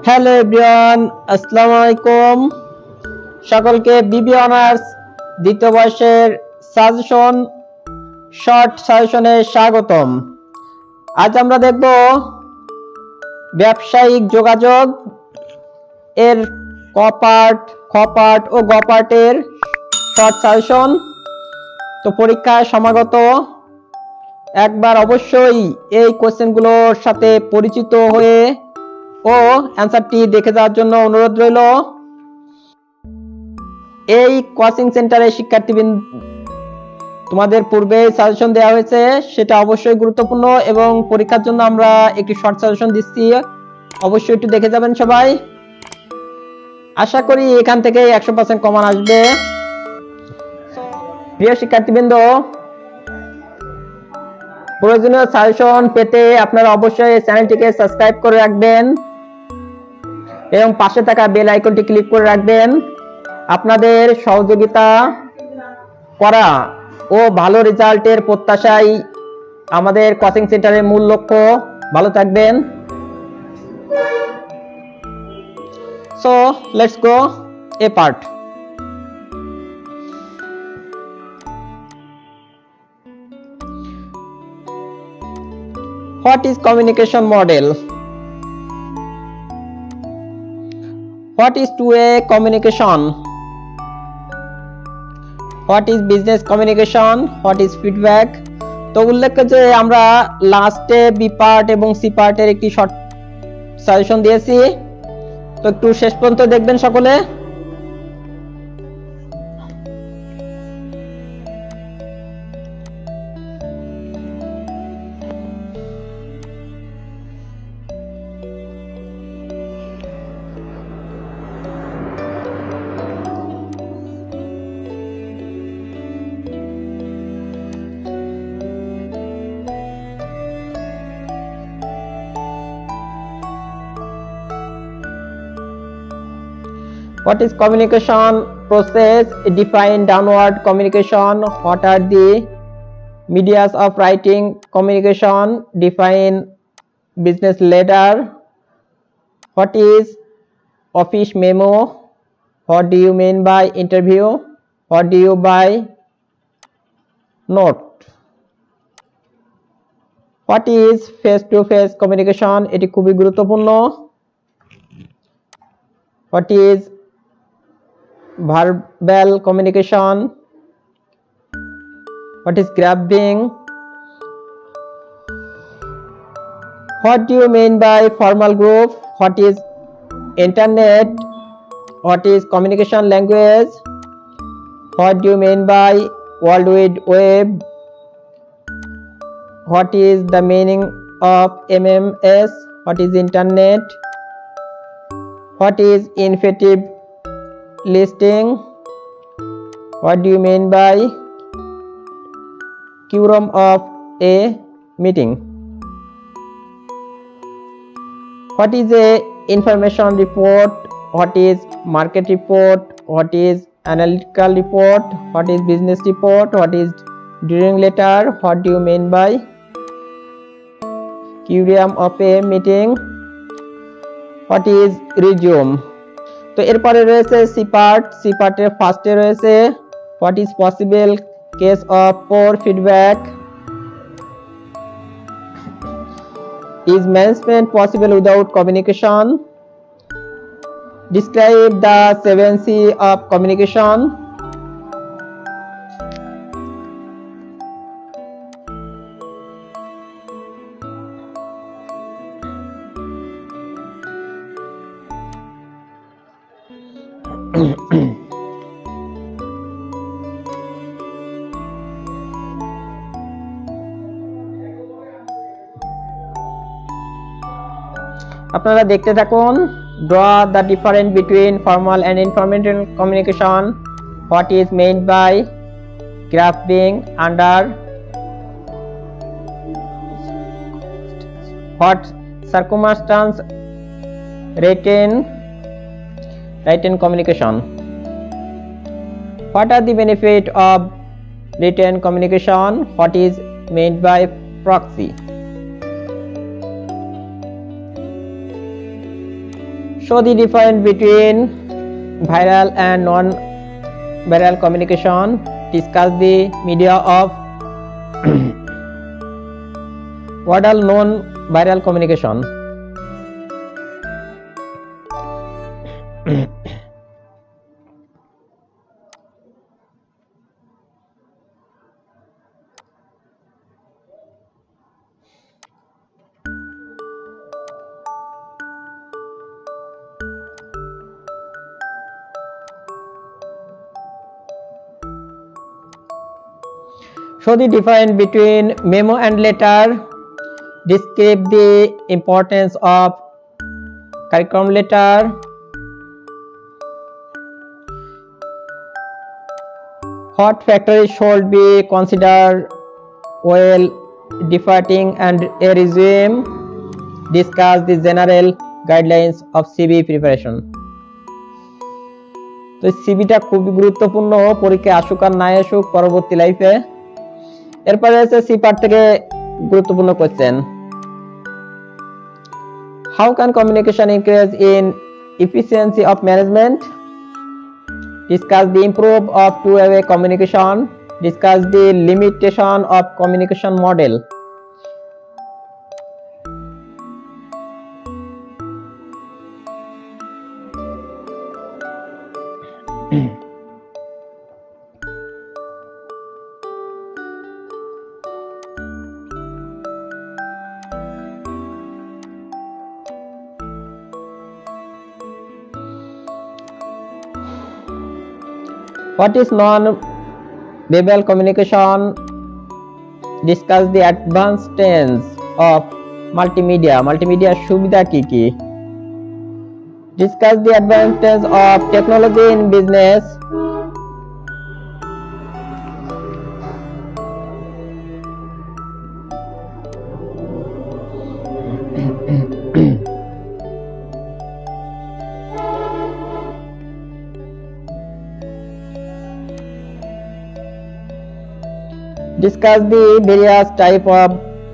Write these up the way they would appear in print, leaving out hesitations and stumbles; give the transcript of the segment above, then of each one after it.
Hello everyone, আসসালামু আলাইকুম। সকলকে বিবিএ অনার্স দ্বিতীয় বর্ষের সাজেশন শর্ট সাজেশনে স্বাগতম। আজ আমরা দেখব ব্যবসায়িক যোগাযোগ এর ক পার্ট, খ পার্ট ও গ পার্টের শর্ট সাজেশন। তো পরীক্ষায় সমাগত একবার অবশ্যই এই কোশ্চেনগুলোর সাথে পরিচিত হয়ে ও অ্যান্সারটি দেখে যাওয়ার জন্য অনুরোধ রইল। এই কোচিং সেন্টারে শিক্ষার্থীবৃন্দ তোমাদের পূর্বে সাজেশন দেওয়া হয়েছে, সেটা অবশ্যই গুরুত্বপূর্ণ এবং পরীক্ষার জন্য আমরা একটি শর্ট সাজেশন দিচ্ছি, অবশ্যই একটু দেখে যাবেন সবাই। আশা করি এখান থেকে 100% কমন আসবে। প্রিয় শিক্ষার্থীবৃন্দ, প্রয়োজনীয় সাজেশন পেতে আপনারা অবশ্যই চ্যানেলটিকে সাবস্ক্রাইব করে রাখবেন এবং পাশে থাকা বেল আইকনটি ক্লিক করে রাখবেন। আপনাদের সহযোগিতা করা ও ভালো রেজাল্টের প্রত্যাশায় আমাদের কোচিং সেন্টারের মূল লক্ষ্য। ভালো থাকবেন। So let's go A part. What is communication model? What is two-way communication? What is business communication? What is feedback? তো উল্লেখ্য যে আমরা লাস্টে বি পার্ট এবং সি পার্টের একটি শর্ট সাজেশন দিয়েছি, তো একটু শেষ পর্যন্ত দেখবেন সকলে। What is communication process? Define downward communication. What are the medias of writing communication? Define business letter. What is office memo? What do you mean by interview? What do you by note? What is face to face communication? এটি খুবই গুরুত্বপূর্ণ। What is verbal communication? What is grabbing? What do you mean by formal group? What is internet? What is communication language? What do you mean by World Wide Web? What is the meaning of MMS? What is internet? What is infinitive listing? What do you mean by quorum of a meeting? What is a information report? What is market report? What is analytical report? What is business report? What is during letter? What do you mean by quorum of a meeting? What is resume? তো এরপরে রয়েছে C part. C পার্টের ফার্স্টে রয়েছে what is possible case of poor feedback? Is management possible without communication? Describe the 7C of communication. আপনারা দেখতে থাকুন। Draw the difference between formal and informal communication. What is meant by grasping? Under what circumstance written communication? What are the benefits of written communication? What is meant by proxy? Show the difference between viral and non-viral communication. Discuss the media of what are non-viral communication. Show the difference between memo and letter. Describe the importance of curriculum letter. What factors should be considered while drafting and a resume? Discuss the general guidelines of CV preparation. তো সিভিটা খুবই গুরুত্বপূর্ণ, পরীক্ষায় আসুক আর না আসুক পরবর্তী লাইফে। এরপরে আছে সি পার্ট থেকে গুরুত্বপূর্ণ question. How can communication increase in efficiency of management? Discuss the improve of two-way communication. Discuss the limitation of communication model. What is non-verbal communication? Discuss the advantages of multimedia. Multimedia সুবিধা কি কি? Discuss the advantages of technology in business. Discuss the various type of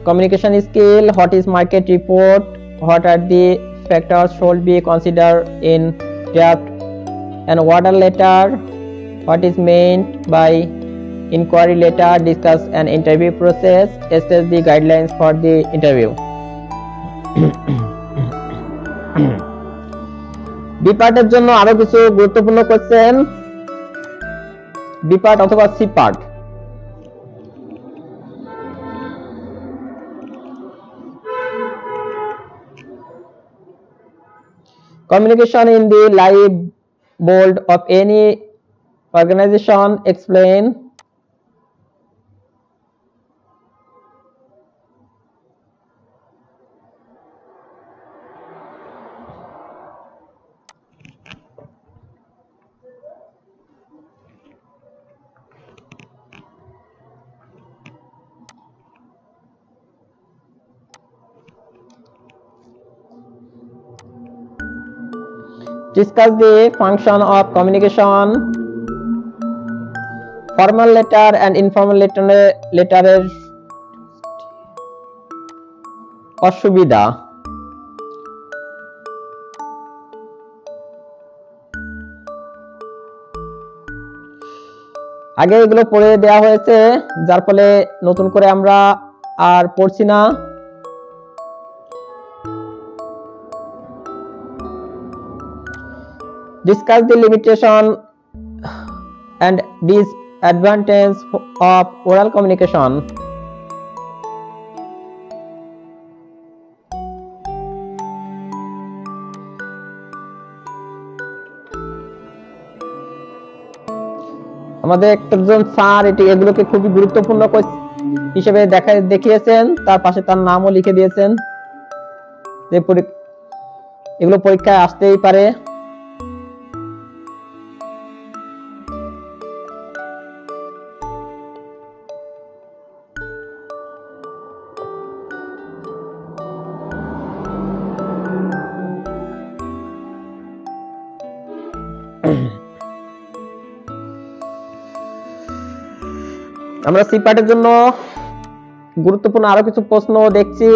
communication skill. What is market report? What are the factors should be considered in draft and order letter? What is meant by inquiry letter? Discuss an interview process. Assess the guidelines for the interview. B পার্টের জন্য আরো কিছু গুরুত্বপূর্ণ question. B part অথবা C part. Communication in the live board of any organization. Explain. Discuss the function of communication. Formal letter and informal letter অসুবিধা। আগে এগুলো পড়ে দেওয়া হয়েছে, যার ফলে নতুন করে আমরা আর পড়ছি না। Discuss the limitation and disadvantage of oral communication. আমাদের একজন স্যার এগুলোকে খুবই গুরুত্বপূর্ণ হিসেবে দেখিয়েছেন, তার পাশে তার নামও লিখে দিয়েছেন যে এগুলো পরীক্ষায় আসতেই পারে। আমরা সি পার্টের জন্য গুরুত্বপূর্ণ আরো কিছু প্রশ্ন দেখছি।